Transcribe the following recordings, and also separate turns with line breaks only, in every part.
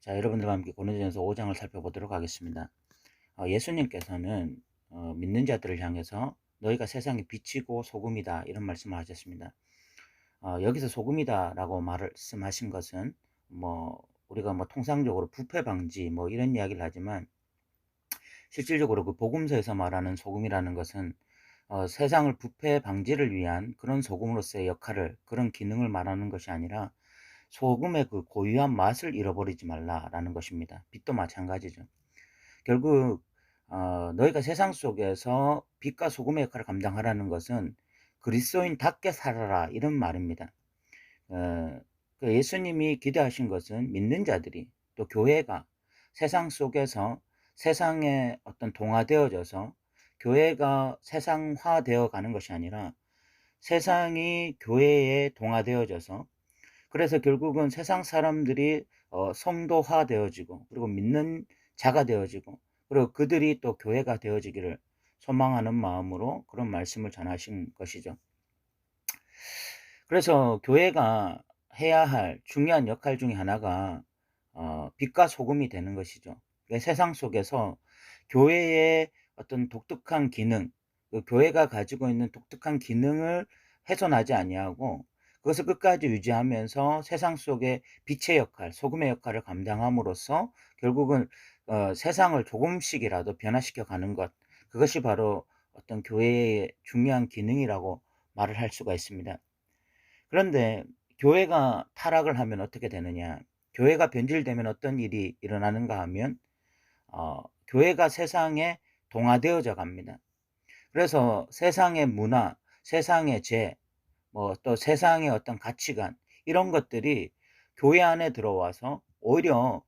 자, 여러분들과 함께 고린도전서 5장을 살펴보도록 하겠습니다. 예수님께서는 믿는 자들을 향해서 너희가 세상의 빛이고 소금이다 이런 말씀을 하셨습니다. 여기서 소금이다라고 말씀하신 것은 우리가 통상적으로 부패 방지 이런 이야기를 하지만 실질적으로 그 복음서에서 말하는 소금이라는 것은 세상을 부패 방지를 위한 그런 소금으로서의 역할을, 그런 기능을 말하는 것이 아니라 소금의 그 고유한 맛을 잃어버리지 말라라는 것입니다. 빛도 마찬가지죠. 결국 너희가 세상 속에서 빛과 소금의 역할을 감당하라는 것은 그리스도인답게 살아라 이런 말입니다. 그 예수님이 기대하신 것은 믿는 자들이, 또 교회가 세상 속에서 세상에 어떤 동화되어져서 교회가 세상화되어 가는 것이 아니라 세상이 교회에 동화되어져서, 그래서 결국은 세상 사람들이 성도화되어지고 그리고 믿는 자가 되어지고 그리고 그들이 또 교회가 되어지기를 소망하는 마음으로 그런 말씀을 전하신 것이죠. 그래서 교회가 해야 할 중요한 역할 중에 하나가 빛과 소금이 되는 것이죠. 세상 속에서 교회의 어떤 독특한 기능, 그 교회가 가지고 있는 독특한 기능을 훼손하지 아니하고 그것을 끝까지 유지하면서 세상 속에 빛의 역할, 소금의 역할을 감당함으로써 결국은 세상을 조금씩이라도 변화시켜 가는 것, 그것이 바로 어떤 교회의 중요한 기능이라고 말을 할 수가 있습니다. 그런데 교회가 타락을 하면 어떻게 되느냐? 교회가 변질되면 어떤 일이 일어나는가 하면 교회가 세상에 동화되어져 갑니다. 그래서 세상의 문화, 세상의 죄, 또 세상의 어떤 가치관, 이런 것들이 교회 안에 들어와서 오히려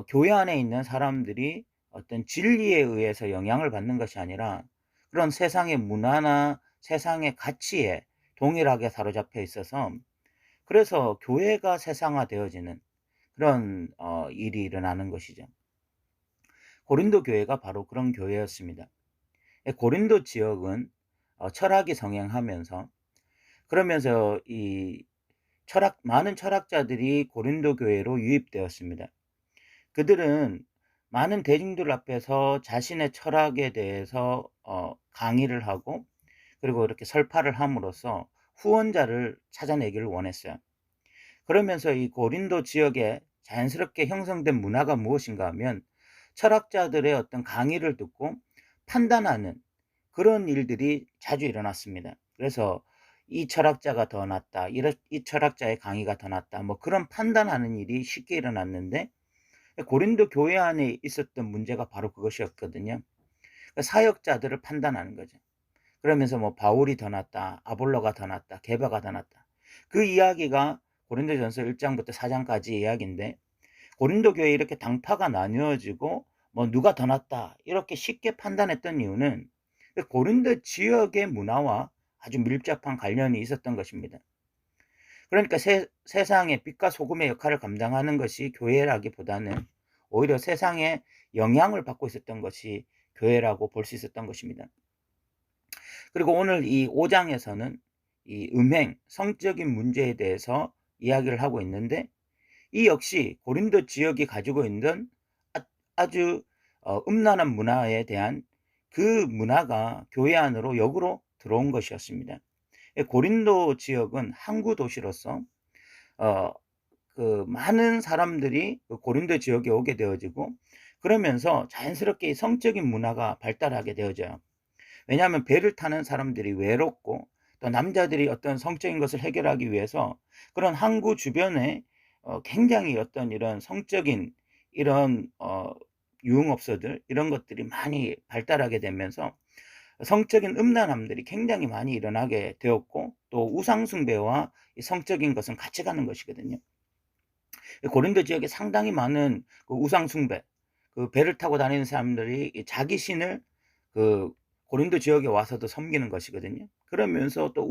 교회 안에 있는 사람들이 어떤 진리에 의해서 영향을 받는 것이 아니라 그런 세상의 문화나 세상의 가치에 동일하게 사로잡혀 있어서, 그래서 교회가 세상화되어지는 그런 일이 일어나는 것이죠. 고린도 교회가 바로 그런 교회였습니다. 고린도 지역은 철학이 성행하면서, 그러면서 이 많은 철학자들이 고린도 교회로 유입되었습니다. 그들은 많은 대중들 앞에서 자신의 철학에 대해서 강의를 하고 그리고 이렇게 설파를 함으로써 후원자를 찾아내기를 원했어요. 그러면서 이 고린도 지역에 자연스럽게 형성된 문화가 무엇인가 하면 철학자들의 어떤 강의를 듣고 판단하는 그런 일들이 자주 일어났습니다. 그래서 이 철학자가 더 낫다, 이 철학자의 강의가 더 낫다, 그런 판단하는 일이 쉽게 일어났는데, 고린도 교회 안에 있었던 문제가 바로 그것이었거든요. 사역자들을 판단하는 거죠. 그러면서 바울이 더 낫다, 아볼로가 더 낫다, 게바가 더 낫다. 그 이야기가 고린도전서 1장부터 4장까지 이야기인데, 고린도 교회에 이렇게 당파가 나뉘어지고 누가 더 낫다 이렇게 쉽게 판단했던 이유는 고린도 지역의 문화와 아주 밀접한 관련이 있었던 것입니다. 그러니까 세상의 빛과 소금의 역할을 감당하는 것이 교회라기보다는 오히려 세상에 영향을 받고 있었던 것이 교회라고 볼 수 있었던 것입니다. 그리고 오늘 이 5장에서는 이 성적인 문제에 대해서 이야기를 하고 있는데, 이 역시 고린도 지역이 가지고 있는 아주 음란한 문화에 대한 그 문화가 교회 안으로 역으로 들어온 것이었습니다. 고린도 지역은 항구 도시로서 어 그 많은 사람들이 그 고린도 지역에 오게 되어지고, 그러면서 자연스럽게 성적인 문화가 발달하게 되어져요. 왜냐하면 배를 타는 사람들이 외롭고 또 남자들이 어떤 성적인 것을 해결하기 위해서 그런 항구 주변에 굉장히 어떤 이런 성적인 이런 유흥업소들, 이런 것들이 많이 발달하게 되면서 성적인 음란함들이 굉장히 많이 일어나게 되었고, 또 우상 숭배와 이 성적인 것은 같이 가는 것이거든요. 고린도 지역에 상당히 많은 그 우상 숭배, 그 배를 타고 다니는 사람들이 이 자기 신을 그 고린도 지역에 와서도 섬기는 것이거든요. 그러면서 또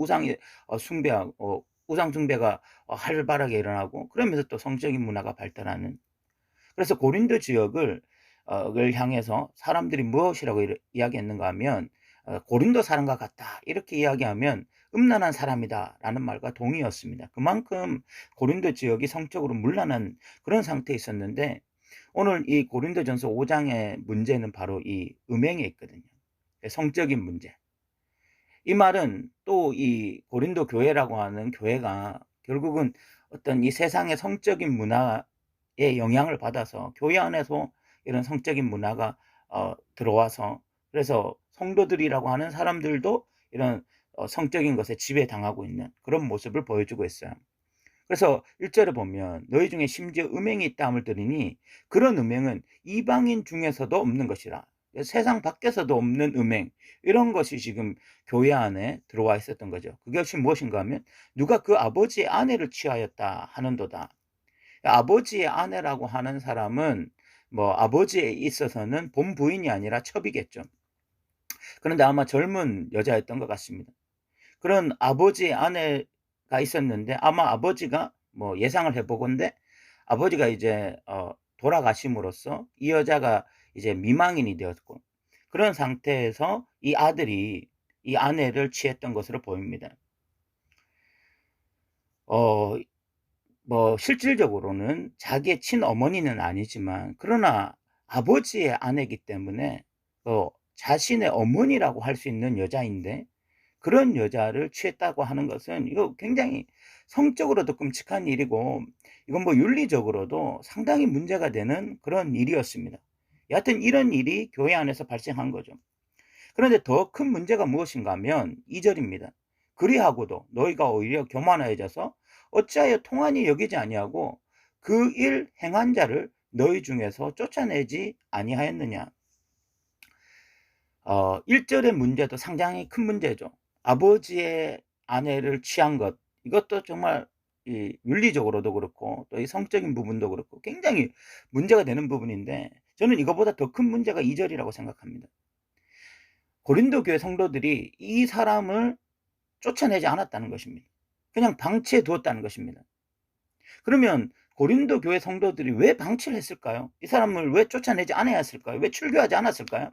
숭배하고 우상 숭배가 활발하게 일어나고, 그러면서 또 성적인 문화가 발달하는, 그래서 고린도 지역을 을 향해서 사람들이 무엇이라고 이야기했는가 하면 고린도 사람과 같다 이렇게 이야기하면 음란한 사람이다라는 말과 동의었습니다. 그만큼 고린도 지역이 성적으로 문란한 그런 상태에 있었는데 오늘 이 고린도전서 5 장의 문제는 바로 이 음행에 있거든요. 성적인 문제. 이 말은 또 이 고린도 교회라고 하는 교회가 결국은 어떤 이 세상의 성적인 문화의 영향을 받아서 교회 안에서 이런 성적인 문화가 들어와서 그래서 성도들이라고 하는 사람들도 이런 성적인 것에 지배당하고 있는 그런 모습을 보여주고 있어요. 그래서 1 절에 보면 "너희 중에 심지어 음행이 있다 함을 들으니 그런 음행은 이방인 중에서도 없는 것이라." 세상 밖에서도 없는 음행 이런 것이 지금 교회 안에 들어와 있었던 거죠. 그것이 무엇인가 하면 "누가 그 아버지의 아내를 취하였다 하는도다." 아버지의 아내라고 하는 사람은 뭐 아버지에 있어서는 본부인이 아니라 첩이겠죠. 그런데 아마 젊은 여자였던 것 같습니다. 그런 아버지의 아내가 있었는데 아마 아버지가 뭐 예상을 해 보건대 아버지가 이제 돌아가심으로써 이 여자가 이제 미망인이 되었고 그런 상태에서 이 아들이 이 아내를 취했던 것으로 보입니다. 어 뭐 실질적으로는 자기의 친어머니는 아니지만 그러나 아버지의 아내이기 때문에 자신의 어머니라고 할 수 있는 여자인데 그런 여자를 취했다고 하는 것은 이거 굉장히 성적으로도 끔찍한 일이고 이건 뭐 윤리적으로도 상당히 문제가 되는 그런 일이었습니다. 여하튼 이런 일이 교회 안에서 발생한 거죠. 그런데 더 큰 문제가 무엇인가 하면 2 절입니다. "그리하고도 너희가 오히려 교만하여져서 어찌하여 통한이 여기지 아니하고 그 일 행한 자를 너희 중에서 쫓아내지 아니하였느냐." 1 절의 문제도 상당히 큰 문제죠. 아버지의 아내를 취한 것 이것도 정말 이 윤리적으로도 그렇고 또 이 성적인 부분도 그렇고 굉장히 문제가 되는 부분인데 저는 이거보다 더 큰 문제가 2 절이라고 생각합니다. 고린도 교회 성도들이 이 사람을 쫓아내지 않았다는 것입니다. 그냥 방치해 두었다는 것입니다. 그러면 고린도 교회 성도들이 왜 방치를 했을까요? 이 사람을 왜 쫓아내지 않아야 했을까요? 왜 출교하지 않았을까요?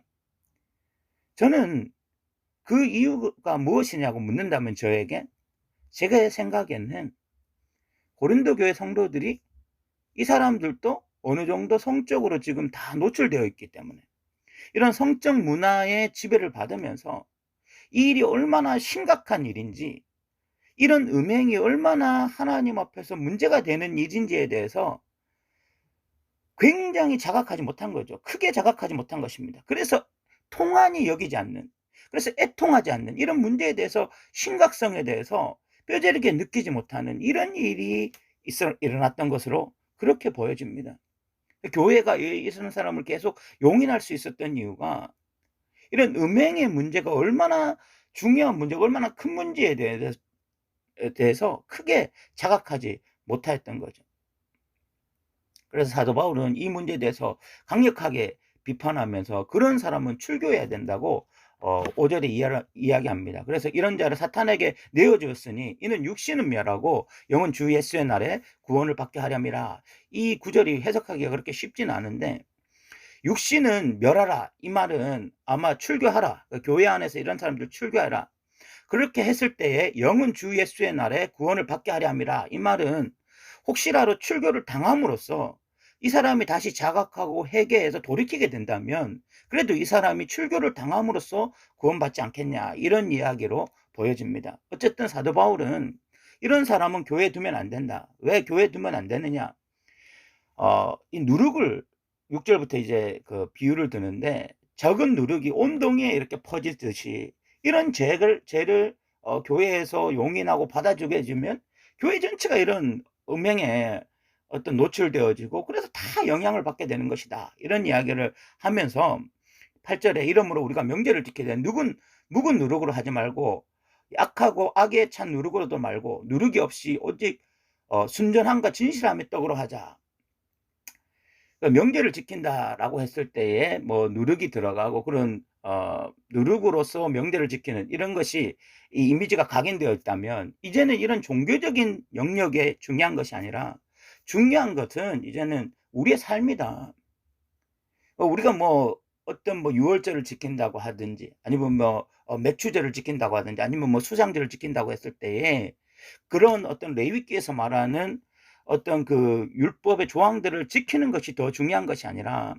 저는 그 이유가 무엇이냐고 묻는다면 저에게 제가 생각에는 고린도 교회 성도들이 이 사람들도 어느 정도 성적으로 지금 다 노출되어 있기 때문에 이런 성적 문화의 지배를 받으면서 이 일이 얼마나 심각한 일인지 이런 음행이 얼마나 하나님 앞에서 문제가 되는 일인지에 대해서 굉장히 자각하지 못한 거죠. 크게 자각하지 못한 것입니다. 그래서 통한이 여기지 않는 그래서 애통하지 않는 이런 문제에 대해서 심각성에 대해서 뼈저리게 느끼지 못하는 이런 일이 일어났던 것으로 그렇게 보여집니다. 교회가 이런 사람을 계속 용인할 수 있었던 이유가 이런 음행의 문제가 얼마나 중요한 문제가 얼마나 큰 문제에 대해서 크게 자각하지 못하였던 거죠. 그래서 사도 바울은 이 문제에 대해서 강력하게 비판하면서 그런 사람은 출교해야 된다고 5 절에 이야기합니다. 그래서 "이런 자를 사탄에게 내어 주었으니 이는 육신은 멸하고 영은 주 예수의 날에 구원을 받게 하렵니다." 이 구절이 해석하기가 그렇게 쉽지는 않은데 "육신은 멸하라." 이 말은 아마 "출교하라." 교회 안에서 이런 사람들 출교하라. 그렇게 했을 때에 "영은 주 예수의 날에 구원을 받게 하려 함이라." 이 말은 혹시라도 출교를 당함으로써 이 사람이 다시 자각하고 회개해서 돌이키게 된다면 그래도 이 사람이 출교를 당함으로써 구원받지 않겠냐 이런 이야기로 보여집니다. 어쨌든 사도 바울은 이런 사람은 교회에 두면 안 된다. 왜 교회에 두면 안 되느냐? 이 누룩을 6 절부터 이제 그 비유를 드는데 적은 누룩이 온 동이에 이렇게 퍼지듯이 이런 죄를 교회에서 용인하고 받아주게 해주면 교회 전체가 이런 음행에 어떤 노출되어지고 그래서 다 영향을 받게 되는 것이다. 이런 이야기를 하면서 8 절에 "이러므로 우리가 명제를 지켜야 돼. 묵은 누룩으로 하지 말고 약하고 악에 찬 누룩으로도 말고 누룩이 없이 오직 순전함과 진실함의 떡으로 하자." 명제를 지킨다라고 했을 때에 뭐 누룩이 들어가고 그런 누룩으로서 명제를 지키는 이런 것이 이 이미지가 각인되어 있다면 이제는 이런 종교적인 영역에 중요한 것이 아니라 중요한 것은 이제는 우리의 삶이다. 우리가 뭐 어떤 뭐 유월절을 지킨다고 하든지 아니면 뭐 맥추절을 지킨다고 하든지 아니면 뭐 수장절을 지킨다고 했을 때에 그런 어떤 레위기에서 말하는 어떤 그 율법의 조항들을 지키는 것이 더 중요한 것이 아니라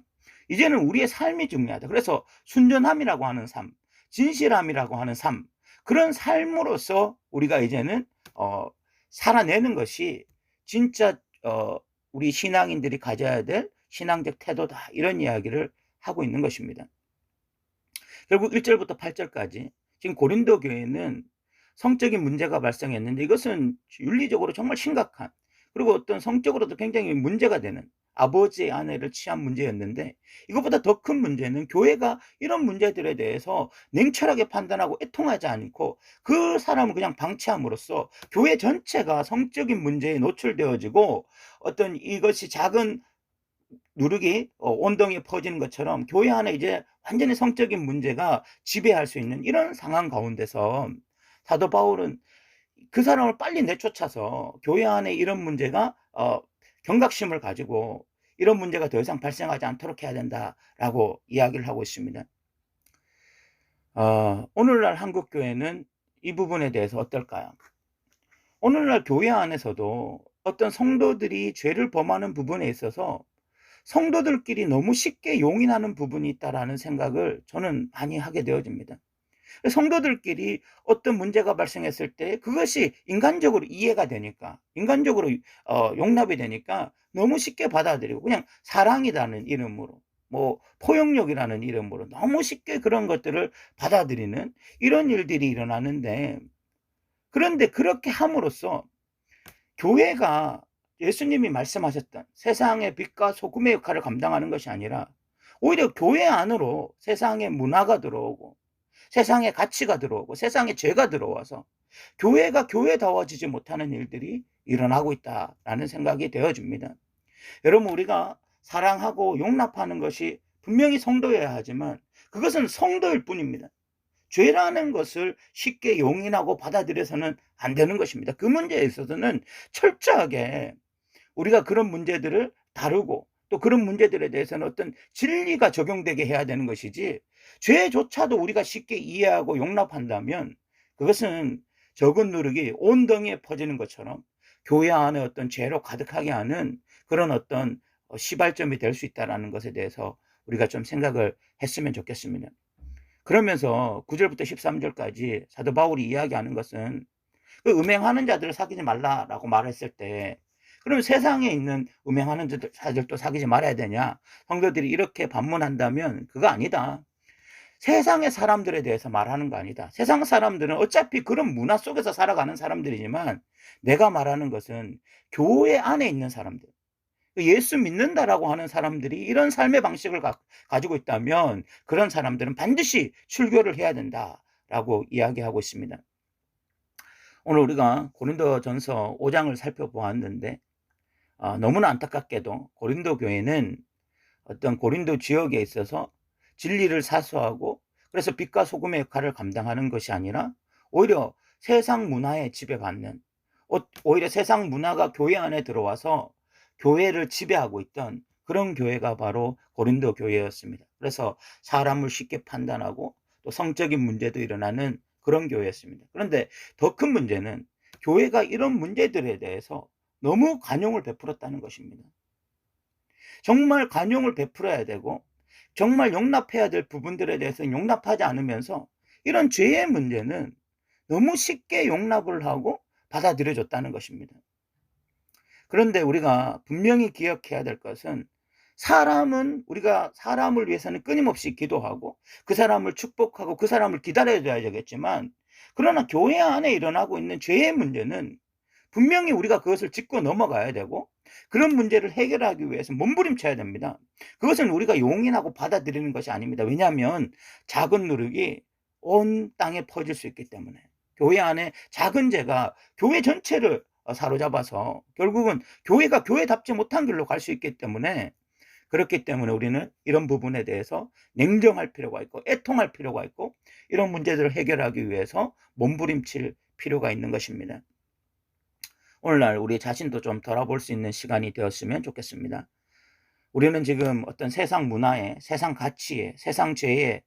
이제는 우리의 삶이 중요하다. 그래서 순전함이라고 하는 삶, 진실함이라고 하는 삶, 그런 삶으로서 우리가 이제는 어 살아내는 것이 진짜 우리 신앙인들이 가져야 될 신앙적 태도다. 이런 이야기를 하고 있는 것입니다. 결국 1 절부터 8 절까지 지금 고린도 교회는 성적인 문제가 발생했는데 이것은 윤리적으로 정말 심각한, 그리고 어떤 성적으로도 굉장히 문제가 되는 아버지의 아내를 취한 문제였는데, 이것보다 더 큰 문제는 교회가 이런 문제들에 대해서 냉철하게 판단하고 애통하지 않고 그 사람을 그냥 방치함으로써 교회 전체가 성적인 문제에 노출되어지고 어떤 이것이 작은 누룩이 온덩이에 퍼지는 것처럼 교회 안에 이제 완전히 성적인 문제가 지배할 수 있는 이런 상황 가운데서 사도 바울은 그 사람을 빨리 내쫓아서 교회 안에 이런 문제가 경각심을 가지고 이런 문제가 더 이상 발생하지 않도록 해야 된다라고 이야기를 하고 있습니다. 오늘날 한국 교회는 이 부분에 대해서 어떨까요? 오늘날 교회 안에서도 어떤 성도들이 죄를 범하는 부분에 있어서 성도들끼리 너무 쉽게 용인하는 부분이 있다라는 생각을 저는 많이 하게 되어집니다. 성도들끼리 어떤 문제가 발생했을 때 그것이 인간적으로 이해가 되니까, 인간적으로 용납이 되니까 너무 쉽게 받아들이고 그냥 사랑이라는 이름으로 뭐 포용력이라는 이름으로 너무 쉽게 그런 것들을 받아들이는 이런 일들이 일어나는데, 그런데 그렇게 함으로써 교회가 예수님이 말씀하셨던 세상의 빛과 소금의 역할을 감당하는 것이 아니라 오히려 교회 안으로 세상의 문화가 들어오고 세상의 가치가 들어오고 세상의 죄가 들어와서 교회가 교회다워지지 못하는 일들이 일어나고 있다라는 생각이 되어집니다. 여러분, 우리가 사랑하고 용납하는 것이 분명히 성도여야 하지만 그것은 성도일 뿐입니다. 죄라는 것을 쉽게 용인하고 받아들여서는 안 되는 것입니다. 그 문제에 있어서는 철저하게 우리가 그런 문제들을 다루고 또 그런 문제들에 대해서는 어떤 진리가 적용되게 해야 되는 것이지, 죄조차도 우리가 쉽게 이해하고 용납한다면 그것은 적은 누룩이 온덩이에 퍼지는 것처럼 교회 안에 어떤 죄로 가득하게 하는 그런 어떤 시발점이 될 수 있다는 것에 대해서 우리가 좀 생각을 했으면 좋겠습니다. 그러면서 9 절부터 13 절까지 사도 바울이 이야기하는 것은 그 음행하는 자들을 사귀지 말라라고 말했을 때, 그럼 세상에 있는 음행하는 자들도 사귀지 말아야 되냐? 성도들이 이렇게 반문한다면 그거 아니다. 세상의 사람들에 대해서 말하는 거 아니다. 세상 사람들은 어차피 그런 문화 속에서 살아가는 사람들이지만 내가 말하는 것은 교회 안에 있는 사람들, 예수 믿는다라고 하는 사람들이 이런 삶의 방식을 가지고 있다면 그런 사람들은 반드시 출교를 해야 된다라고 이야기하고 있습니다. 오늘 우리가 고린도전서 5 장을 살펴보았는데 너무나 안타깝게도 고린도 교회는 어떤 고린도 지역에 있어서 진리를 사수하고 그래서 빛과 소금의 역할을 감당하는 것이 아니라 오히려 세상 문화에 지배받는, 오히려 세상 문화가 교회 안에 들어와서 교회를 지배하고 있던 그런 교회가 바로 고린도 교회였습니다. 그래서 사람을 쉽게 판단하고 또 성적인 문제도 일어나는 그런 교회였습니다. 그런데 더 큰 문제는 교회가 이런 문제들에 대해서 너무 관용을 베풀었다는 것입니다. 정말 관용을 베풀어야 되고 정말 용납해야 될 부분들에 대해서는 용납하지 않으면서 이런 죄의 문제는 너무 쉽게 용납을 하고 받아들여졌다는 것입니다. 그런데 우리가 분명히 기억해야 될 것은, 사람은 우리가 사람을 위해서는 끊임없이 기도하고 그 사람을 축복하고 그 사람을 기다려줘야 되겠지만, 그러나 교회 안에 일어나고 있는 죄의 문제는 분명히 우리가 그것을 짚고 넘어가야 되고 그런 문제를 해결하기 위해서 몸부림쳐야 됩니다. 그것은 우리가 용인하고 받아들이는 것이 아닙니다. 왜냐하면 작은 누룩이 온 땅에 퍼질 수 있기 때문에, 교회 안에 작은 죄가 교회 전체를 사로잡아서 결국은 교회가 교회답지 못한 길로 갈 수 있기 때문에, 그렇기 때문에 우리는 이런 부분에 대해서 냉정할 필요가 있고 애통할 필요가 있고 이런 문제들을 해결하기 위해서 몸부림칠 필요가 있는 것입니다. 오늘날 우리 자신도 좀 돌아볼 수 있는 시간이 되었으면 좋겠습니다. 우리는 지금 어떤 세상 문화에, 세상 가치에, 세상 죄에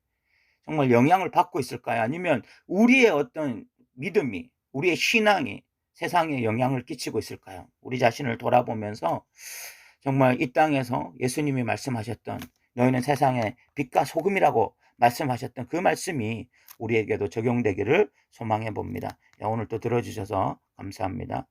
정말 영향을 받고 있을까요? 아니면 우리의 어떤 믿음이, 우리의 신앙이 세상에 영향을 끼치고 있을까요? 우리 자신을 돌아보면서 정말 이 땅에서 예수님이 말씀하셨던 너희는 세상의 빛과 소금이라고 말씀하셨던 그 말씀이 우리에게도 적용되기를 소망해 봅니다. 오늘 또 들어주셔서 감사합니다.